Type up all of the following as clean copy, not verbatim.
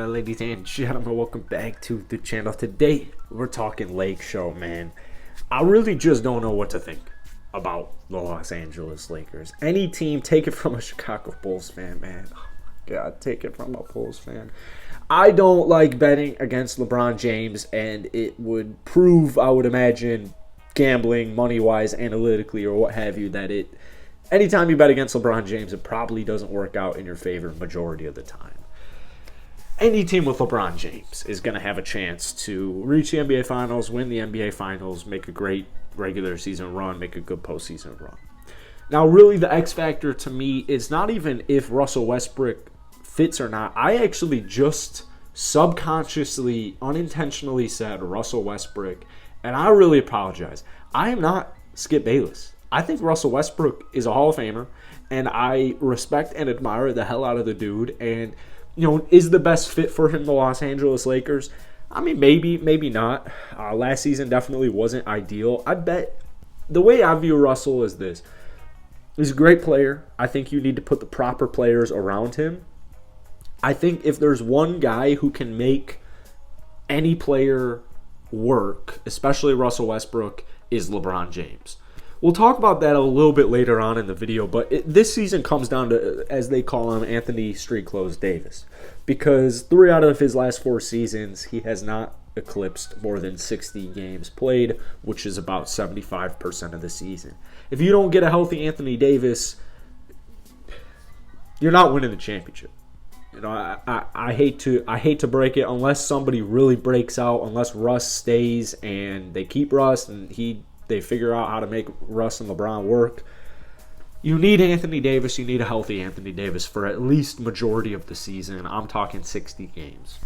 Alright, ladies and gentlemen, welcome back to the channel. Today, we're talking Lake Show, man. I really just don't know what to think about the Los Angeles Lakers. Any team, take it from a Chicago Bulls fan, man. Oh my God, take it from a Bulls fan. I don't like betting against LeBron James, and it would prove, I would imagine, gambling, money-wise, analytically, or what have you, that anytime you bet against LeBron James, it probably doesn't work out in your favor majority of the time. Any team with LeBron James is going to have a chance to reach the NBA Finals, win the NBA Finals, make a great regular season run, make a good postseason run. Now, really, the X factor to me is not even if Russell Westbrook fits or not. I actually just subconsciously, unintentionally said Russell Westbrook, and I really apologize. I am not Skip Bayless. I think Russell Westbrook is a Hall of Famer, and I respect and admire the hell out of the dude, and is the best fit for him the Los Angeles Lakers? I mean, maybe not. Last season definitely wasn't ideal. I bet the way I view Russell is this. He's a great player. I think you need to put the proper players around him. I think if there's one guy who can make any player work, especially Russell Westbrook, is LeBron James. We'll talk about that a little bit later on in the video, but this season comes down to, as they call him, Anthony Street Clothes Davis. Because 3 out of his last 4 seasons, he has not eclipsed more than 60 games played, which is about 75% of the season. If you don't get a healthy Anthony Davis, you're not winning the championship. I hate to break it, unless somebody really breaks out, unless Russ stays and they keep Russ and they figure out how to make Russ and LeBron work. You need Anthony Davis. You need a healthy Anthony Davis for at least majority of the season. I'm talking 60 games.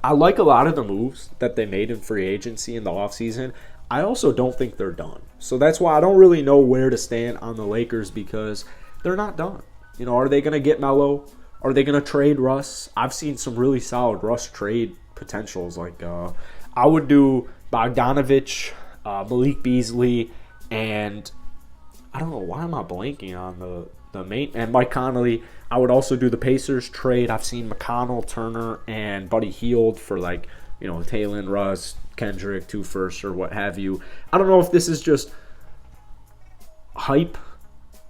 I like a lot of the moves that they made in free agency in the offseason. I also don't think they're done. So that's why I don't really know where to stand on the Lakers, because they're not done. Are they going to get Melo? Are they going to trade Russ? I've seen some really solid Russ trade potentials. I would do Bogdanovich, Malik Beasley, and I don't know why am I blanking on the main, and Mike Conley. I would also do the Pacers trade. I've seen McConnell, Turner, and Buddy Hield for Taylor, Russ, Kendrick, 2 firsts, or what have you. I don't know if this is just hype,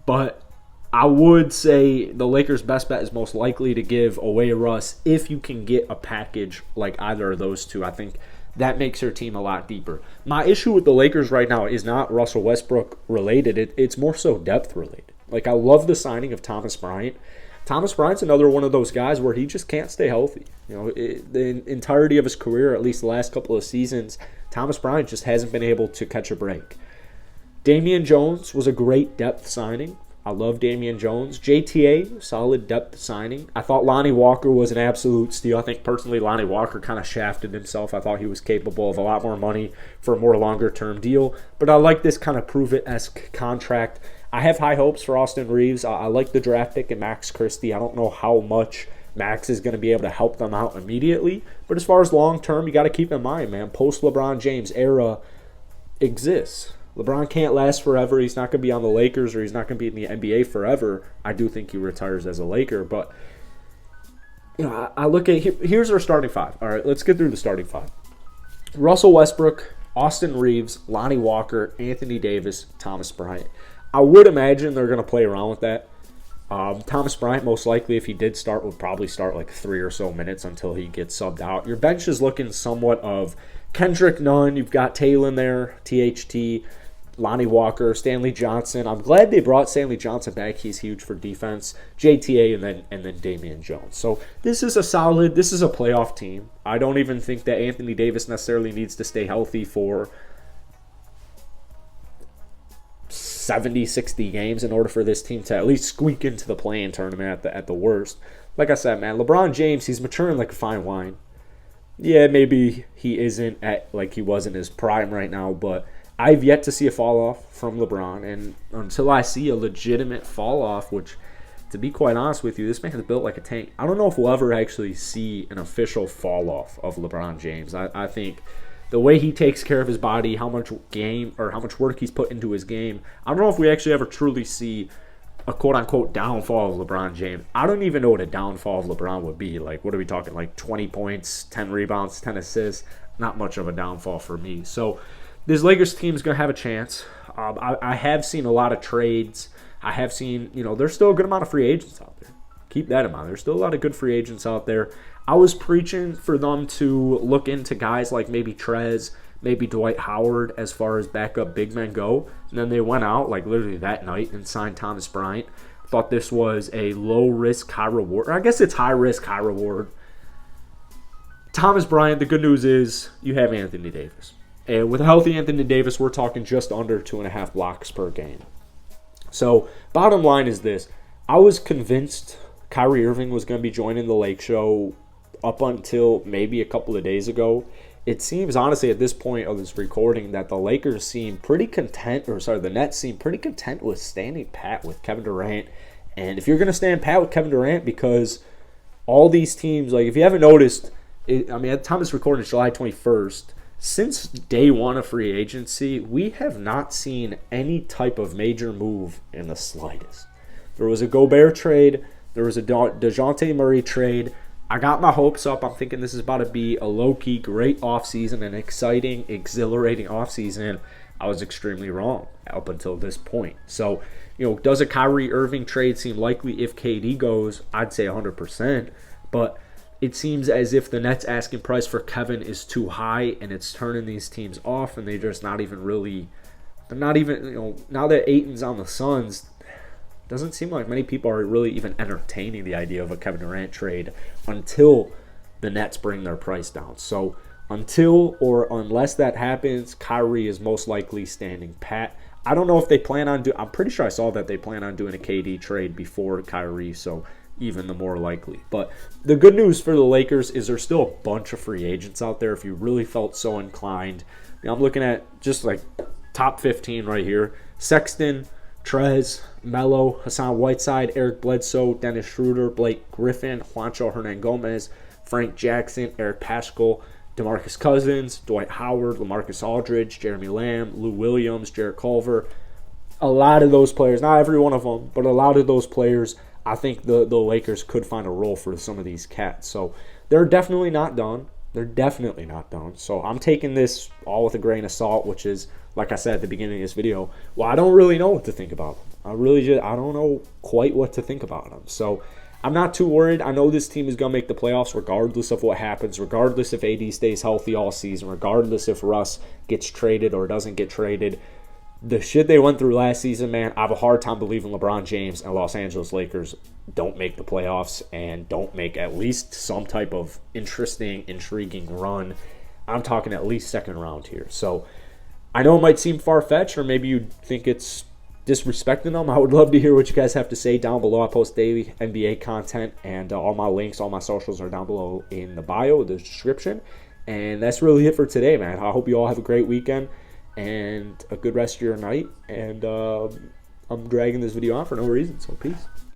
but I would say the Lakers' best bet is most likely to give away Russ if you can get a package like either of those two. I think that makes their team a lot deeper. My issue with the Lakers right now is not Russell Westbrook related. It's more so depth related. I love the signing of Thomas Bryant. Thomas Bryant's another one of those guys where he just can't stay healthy. The entirety of his career, at least the last couple of seasons, Thomas Bryant just hasn't been able to catch a break. Damian Jones was a great depth signing. I love Damian Jones. JTA, solid depth signing. I thought Lonnie Walker was an absolute steal. I think personally Lonnie Walker kind of shafted himself. I thought he was capable of a lot more money for a more longer-term deal. But I like this kind of prove-it-esque contract. I have high hopes for Austin Reeves. I like the draft pick and Max Christie. I don't know how much Max is going to be able to help them out immediately. But as far as long-term, you got to keep in mind, man, post-LeBron James era exists. LeBron can't last forever. He's not going to be on the Lakers, or he's not going to be in the NBA forever. I do think he retires as a Laker, but I look at here's our starting 5. All right, let's get through the starting 5. Russell Westbrook, Austin Reeves, Lonnie Walker, Anthony Davis, Thomas Bryant. I would imagine they're going to play around with that. Thomas Bryant, most likely, if he did start, would probably start 3 or so minutes until he gets subbed out. Your bench is looking somewhat of Kendrick Nunn. You've got Taylor there, THT, Lonnie Walker, Stanley Johnson. I'm glad they brought Stanley Johnson back. He's huge for defense. JTA and then Damian Jones. So this is a playoff team. I don't even think that Anthony Davis necessarily needs to stay healthy for 70, 60 games in order for this team to at least squeak into the play-in tournament at the worst. Like I said, man, LeBron James, he's maturing like a fine wine. Yeah, maybe he isn't at like he was in his prime right now, but I've yet to see a fall off from LeBron, and until I see a legitimate fall off, which, to be quite honest with you, this man is built like a tank. I don't know if we'll ever actually see an official fall off of LeBron James. I think the way he takes care of his body, how much work he's put into his game, I don't know if we actually ever truly see a quote-unquote downfall of LeBron James. I don't even know what a downfall of LeBron would be. Like, what are we talking? Like 20 points, 10 rebounds, 10 assists? Not much of a downfall for me. So this Lakers team is going to have a chance. I have seen a lot of trades. I have seen, there's still a good amount of free agents out there. Keep that in mind. There's still a lot of good free agents out there. I was preaching for them to look into guys like maybe Trez, maybe Dwight Howard as far as backup big men go. And then they went out like literally that night and signed Thomas Bryant. Thought this was a low risk, high reward. I guess it's high risk, high reward. Thomas Bryant, the good news is you have Anthony Davis. And with a healthy Anthony Davis, we're talking just under 2.5 blocks per game. So bottom line is this. I was convinced Kyrie Irving was going to be joining the Lake Show up until maybe a couple of days ago. It seems, honestly, at this point of this recording that the Lakers seem pretty content, the Nets seem pretty content with standing pat with Kevin Durant. And if you're going to stand pat with Kevin Durant, because all these teams, like if you haven't noticed, at the time this recording, July 21st, since day one of free agency, we have not seen any type of major move in the slightest. There was a Gobert trade. There was a DeJounte Murray trade. I got my hopes up. I'm thinking this is about to be a low-key great offseason, an exciting, exhilarating offseason. I was extremely wrong up until this point. So, does a Kyrie Irving trade seem likely if KD goes? I'd say 100%. But it seems as if the Nets asking price for Kevin is too high, and it's turning these teams off, and they're just not even really – they're not even – now that Ayton's on the Suns – doesn't seem like many people are really even entertaining the idea of a Kevin Durant trade until the Nets bring their price down. So until or unless that happens, Kyrie is most likely standing pat. I don't know if they plan on I'm pretty sure I saw that they plan on doing a KD trade before Kyrie, so even the more likely. But the good news for the Lakers is there's still a bunch of free agents out there if you really felt so inclined. I'm looking at just like top 15 right here. Sexton, Trez, Melo, Hassan Whiteside, Eric Bledsoe, Dennis Schroeder, Blake Griffin, Juancho Hernan-Gomez, Frank Jackson, Eric Paschall, DeMarcus Cousins, Dwight Howard, LaMarcus Aldridge, Jeremy Lamb, Lou Williams, Jarrett Culver. A lot of those players, not every one of them, but a lot of those players, I think the Lakers could find a role for some of these cats. So they're definitely not done. They're definitely not done. So I'm taking this all with a grain of salt, which is, like I said at the beginning of this video, well, I don't really know what to think about them. I don't know quite what to think about them. So I'm not too worried. I know this team is going to make the playoffs regardless of what happens, regardless if AD stays healthy all season, regardless if Russ gets traded or doesn't get traded. The shit they went through last season, man, I have a hard time believing LeBron James and Los Angeles Lakers don't make the playoffs and don't make at least some type of interesting, intriguing run. I'm talking at least second round here. So I know it might seem far-fetched, or maybe you think it's disrespecting them. I would love to hear what you guys have to say down below. I post daily NBA content, and all my links, all my socials are down below in the bio, the description. And that's really it for today, man. I hope you all have a great weekend and a good rest of your night. And I'm dragging this video on for no reason, so peace.